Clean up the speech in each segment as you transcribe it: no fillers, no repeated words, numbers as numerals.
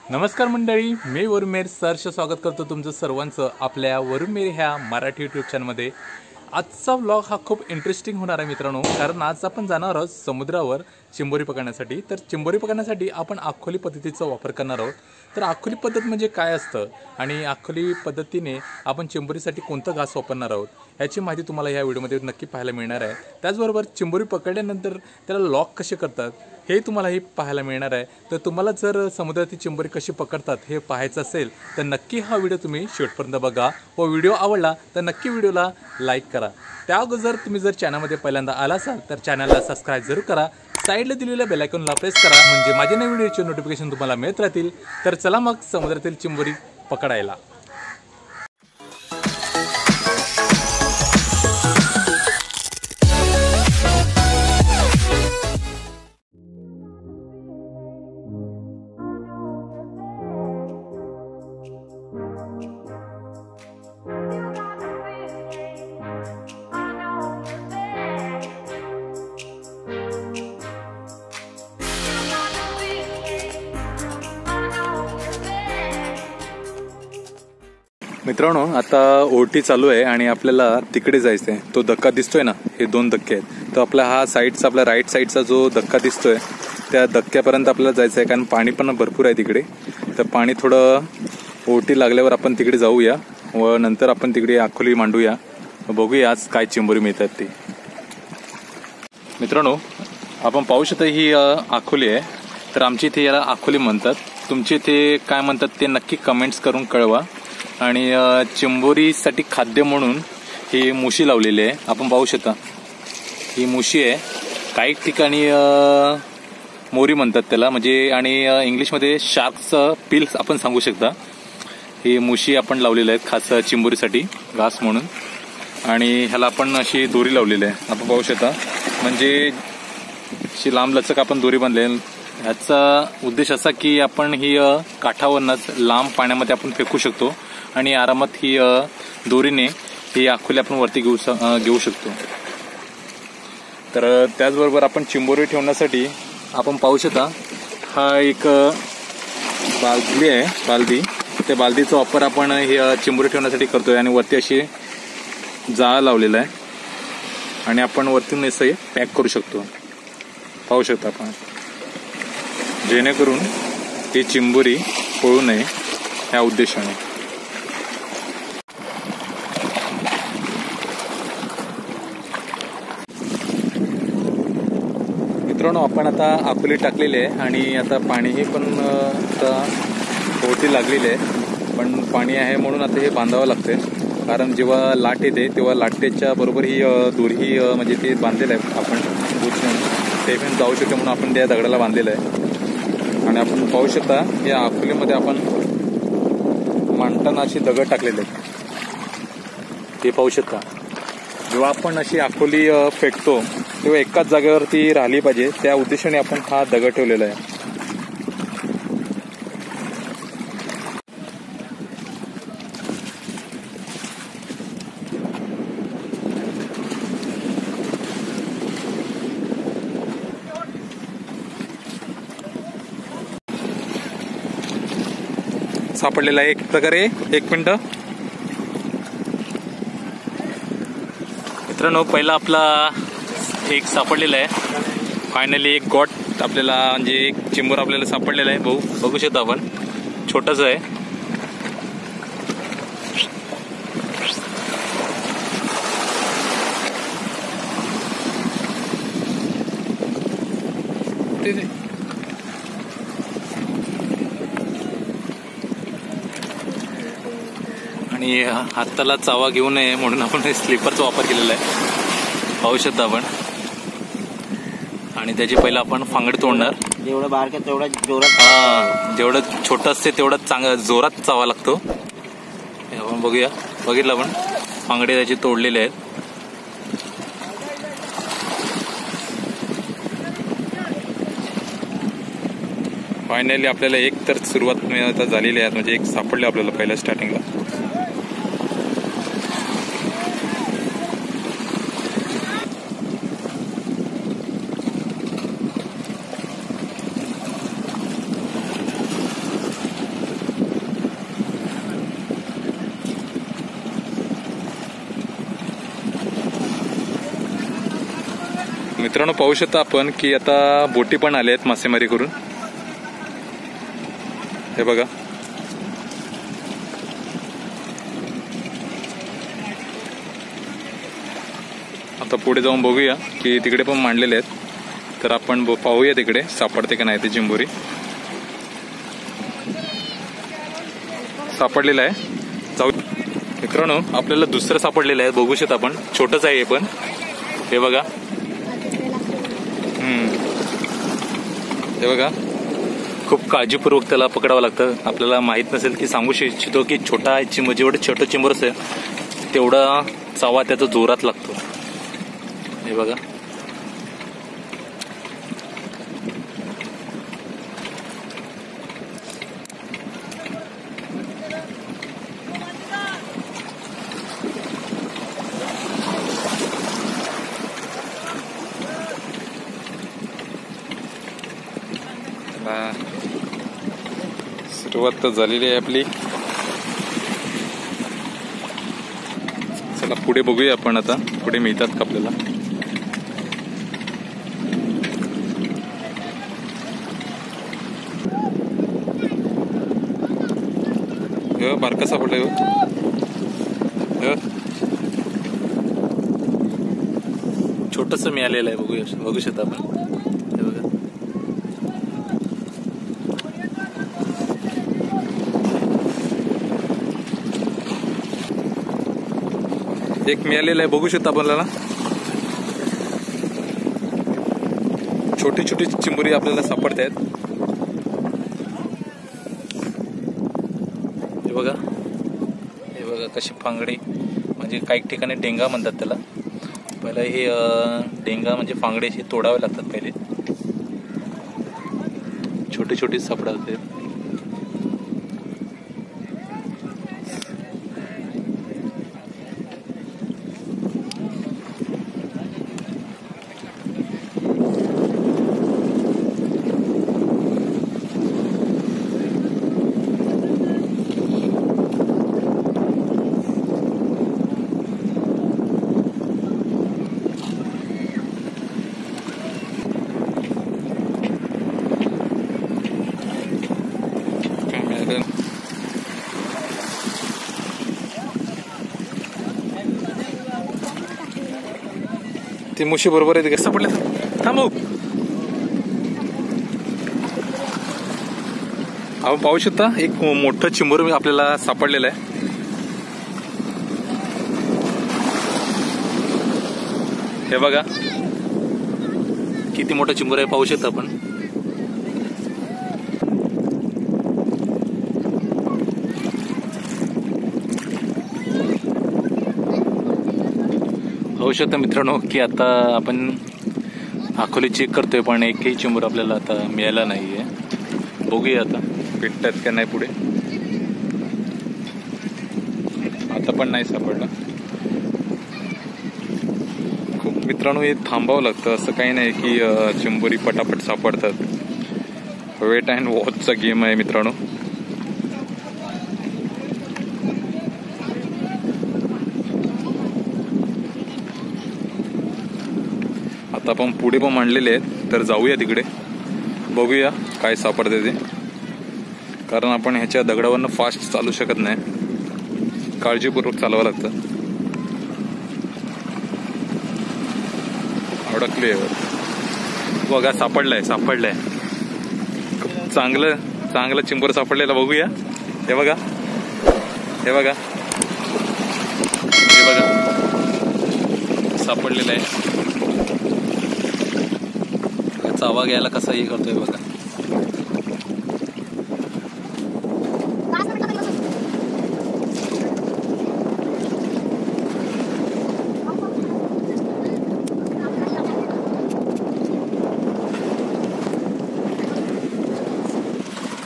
नमस्कार मंडळी, मी वरुमेर सहर्ष स्वागत करतो तुमचं सर्वांचं आपल्या वरुमेर ह्या मराठी यूट्यूब चॅनलमध्ये। आजचा व्लॉग हा खूप इंटरेस्टिंग होणार आहे मित्रांनो, कारण आज आपण जाणार आहोत समुद्रावर चिंबोरी पकडण्यासाठी। तर चिंबोरी पकडण्यासाठी आपण आखोली पद्धतीचा वापर करणार आहोत। तर आखोली पद्धत म्हणजे काय असतं आणि आखोली पद्धतीने आपण चिंबोरीसाठी कोणता घास वापरणार आहोत याची माहिती तुम्हाला या व्हिडिओमध्ये नक्की पाहायला मिळणार आहे। त्याचबरोबर चिंबोरी पकडल्यानंतर त्याला लॉक कसे करतात हे तुम्हालाही पाहायला मिळणार आहे। तर तुम्हाला जर समुद्रातील चिंबोरी कशी पकडतात हे पाहायचं असेल तर नक्की हा व्हिडिओ तुम्ही शेवटपर्यंत बघा व व्हिडिओ आवडला तर नक्की व्हिडिओला लाईक करा। त्या अगोदर तुम्ही जर चॅनलमध्ये पहिल्यांदा आला असाल तर चॅनलला सबस्क्राइब जरूर करा, साईडला दिलेल्या बेल आयकॉनला प्रेस करा म्हणजे माझे नवीन व्हिडिओचे नोटिफिकेशन तुम्हाला मिळत राहतील। तर चला मग समुद्रातील चिंबोरी पकडायला। मित्रांनो, आता ओटी चालू आहे आणि आपल्याला तिकडे जायचं आहे। तो धक्का दिसतोय ना, हे दोन धक्के आहेत। तर आपला हा साईडचा आपला राईट साईडचा जो धक्का दिसतोय त्या धक्क्यापर्यंत आपल्याला जायचं आहे, कारण पाणी पण भरपूर आहे तिकडे। तर पाणी थोडं ओटी लागल्यावर आपण तिकडे जाऊया व नंतर आपण तिकडे आखोली मांडूया, बघूया आज काय चिंबोरी मिळतात ती। मित्रांनो, आपण पाहू शकता ही आखोली आहे। तर आमची इथे याला आखोली म्हणतात, तुमची इथे काय म्हणतात ते नक्की कमेंट्स करून कळवा। आणि चिंबोरीसाठी खाद्य म्हणून ही मुशी लावलेली आहे, आपण पाहू शकता ही मुशी आहे। काही ठिकाणी मोरी म्हणतात त्याला, म्हणजे आणि इंग्लिशमध्ये शार्क्स पिल्स आपण सांगू शकता। ही मुशी आपण लावलेली आहे खास चिंबोरीसाठी घास म्हणून, आणि ह्याला आपण अशी दोरी लावलेली आहे, आपण पाहू शकता। म्हणजे अशी लांब लचक आपण दोरी बांधली। ह्याचा उद्देश असा की आपण ही काठावरनच लांब पाण्यामध्ये आपण फेकू शकतो आणि आरामात ही दोरीने ही आखोली आपण वरती घेऊ शकतो। तर त्याचबरोबर आपण चिंबोरी ठेवण्यासाठी आपण पाहू शकता हा एक बादली आहे, बालदी। त्या बालदीचा वापर आपण ही चिंबोरी ठेवण्यासाठी करतोय आणि वरती अशी जाळ लावलेला आहे आणि आपण वरतून असं पॅक करू शकतो, पाहू शकता आपण, जेणेकरून ही चिंबोरी पळू नये ह्या उद्देशाने। मित्रांनो, आपण आता आखोली टाकलेली आहे आणि आता पाणीही पण आता ओटी लागलेली आहे, पण पाणी आहे म्हणून आता हे बांधावं लागते, कारण जेव्हा लाट येते तेव्हा लाटेच्या बरोबर ही दोरी म्हणजे ते बांधलेलं आहे आपण ते पण जाऊ शकते म्हणून आपण त्या दगडाला बांधलेलं आहे। आणि आपण पाहू शकता या आखोलीमध्ये आपण मांडताना अशी दगड टाकलेले आहेत, ते पाहू शकता। जेव्हा आपण अशी आखोली फेकतो तेव्हा एकाच जागेवरती राहिली पाहिजे, त्या उद्देशाने आपण हा दगड ठेवलेला आहे। सापडलेला आहे एक प्रकारे, एक मिनिट मित्रांनो, पहिला आपला एक सापडलेला आहे। फायनली एक गॉट आपल्याला म्हणजे एक चिंबोर आपल्याला सापडलेला आहे। बघू शकता आपण, छोटाच आहे। आणि हाताला चावा घेऊ नये म्हणून आपण स्लीपरचा वापर केलेला आहे, पाहू शकता आपण। आणि त्याची पहिला आपण फांगड तोडणार, जेवढं बारक तेवढं जोरात, जेवढं छोटं असते तेवढं चांगलं जोरात चावा लागतो। आपण बघूया, बघितलं आपण फांगडे त्याचे तोडलेले आहेत। फायनली आपल्याला एक तर सुरुवात झालेली आहे, म्हणजे एक सापडले आपल्याला पहिल्या स्टार्टिंगला। मित्रांनो पाहू शकता आपण की आता बोटी पण आल्या आहेत मासेमारी करून. हे बघा, आता पुढे जाऊन बघूया की तिकडे पण मांडलेले आहेत. तर आपण पाहूया तिकडे सापडते का नाही ते. चिंबोरी सापडलेलं आहे. जाऊ मित्रांनो, आपल्याला दुसरं सापडलेलं आहे. बघू शकता आपण, छोटंच आहे हे पण. हे बघा, हे बघा, खूप काळजीपूर्वक त्याला पकडावं लागतं. आपल्याला माहित नसेल की सांगू इच्छितो की छोटा चिंबर, जेवढं छोटं चिंबर असेल तेवढा चावा त्याचा जोरात लागतो. हे बघा, सुरुवात तर झालेली आहे आपली. चला पुढे बघूया आपण. आता पुढे मिळतात का आपल्याला. बारका सापडलाय हो. छोटस मिळालेलं आहे. बघू शकता आपण. हे बघा, एक मिळालेलं आहे. बघू शकता आपल्याला. छोटी छोटी चिंबोरी आपल्याला सापडत आहेत. हे बघा, हे बघा कशी फांगडी, म्हणजे काही ठिकाणी डेंगा म्हणतात त्याला. पहिला हे डेंगा म्हणजे फांगडे असे तोडावे लागतात पहिले. छोटे छोटे सापडत आहेत. ती मुशी बरोबर आहे. कसं पडलं थांबव. आपण पाहू शकता एक मोठं चिंबोर आपल्याला सापडलेलं आहे. हे बघा किती मोठं चिंबोर आहे, पाहू शकता आपण. पाहू शकता मित्रांनो की आता आपण आखोली चेक करतोय पण एकही चिंबोर आपल्याला आता मिळाला नाहीये. बघूया आता भेटतात का नाही पुढे. आता पण नाही सापडला. खूप मित्रांनो हे थांबावं लागतं, असं काही नाही की चिंबोरी पटापट सापडतात. वेट अँड वॉचचा गेम आहे मित्रांनो. आता आपण पुढे पण मांडलेले आहेत, तर जाऊया तिकडे बघूया काय सापडते ते. कारण आपण ह्याच्या दगडावरनं फास्ट चालू शकत नाही, काळजीपूर्वक चालवावं लागतं. अडकले बघा, सापडलाय खूप चांगलं चिंबोर सापडलेला. बघूया. हे बघा सापडलेलं आहे. चावा घ्यायला कसा हे करतोय बघा.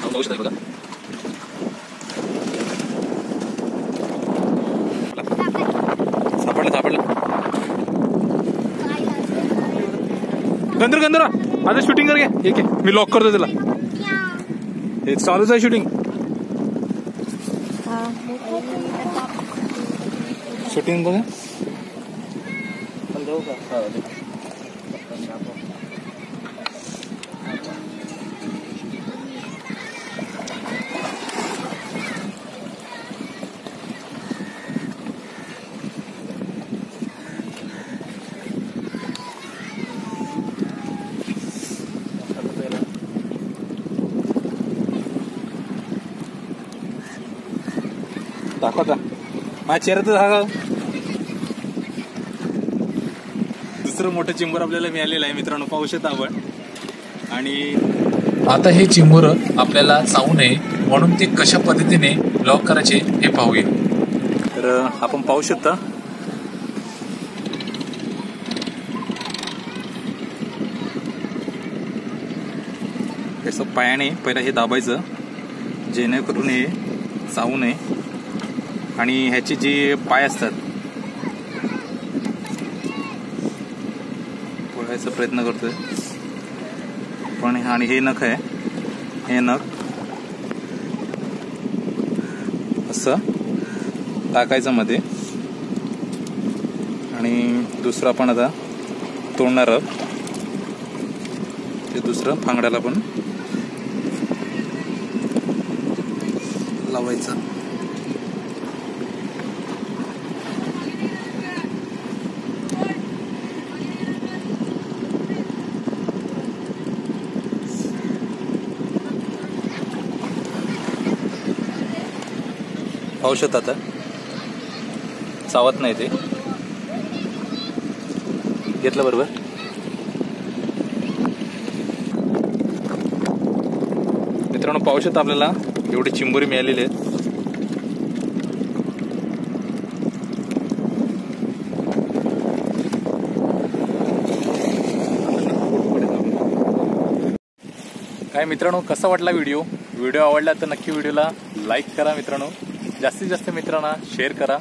बघा सापडलं. गंधरा आता शूटिंग कर घ्या. ठीक आहे, मी लॉक करतो त्याला. हे चालूच आहे शूटिंग. बघा. दाखवता माझ्या चेहऱ्यात दाखव. दुसरं मोठं चिंबोर आपल्याला मिळालेलं आहे मित्रांनो, पाहू शकता आपण. आणि आता हे चिंबोर आपल्याला चावू नये म्हणून ते कशा पद्धतीने लॉक करायचे हे पाहूया. तर आपण पाहू शकता असं पायाने पहिला हे दाबायचं जेणेकरून हे चावू नये. आणि ह्याचे जे पाय असतात पोळायचा प्रयत्न करतोय पण. आणि हे नख आहे, हे नख असं टाकायचं मध्ये. आणि दुसरं आपण आता तोडणार आहोत, ते दुसरं फांगड्याला पण लावायचं. औषध आता चावत नाही, ते घेतलं बरोबर. मित्रांनो पाहू शकता आपल्याला एवढी चिंबोरी मिळालेली आहेत. काय मित्रांनो, कसा वाटला व्हिडिओ आवडला तर नक्की व्हिडिओला लाईक करा मित्रांनो, जास्तीत जास्त मित्रांना शेअर करा.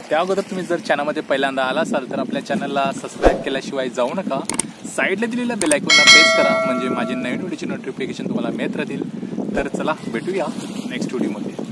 त्या अगोदर तुम्ही जर चॅनलमध्ये पहिल्यांदा आला असाल तर आपल्या चॅनलला सबस्क्राईब केल्याशिवाय जाऊ नका. साईडला दिलेल्या बेल आयकॉनला प्रेस करा म्हणजे माझे नवीन व्हिडिओची नोटिफिकेशन तुम्हाला मिळत राहतील. तर चला भेटूया नेक्स्ट व्हिडिओमध्ये.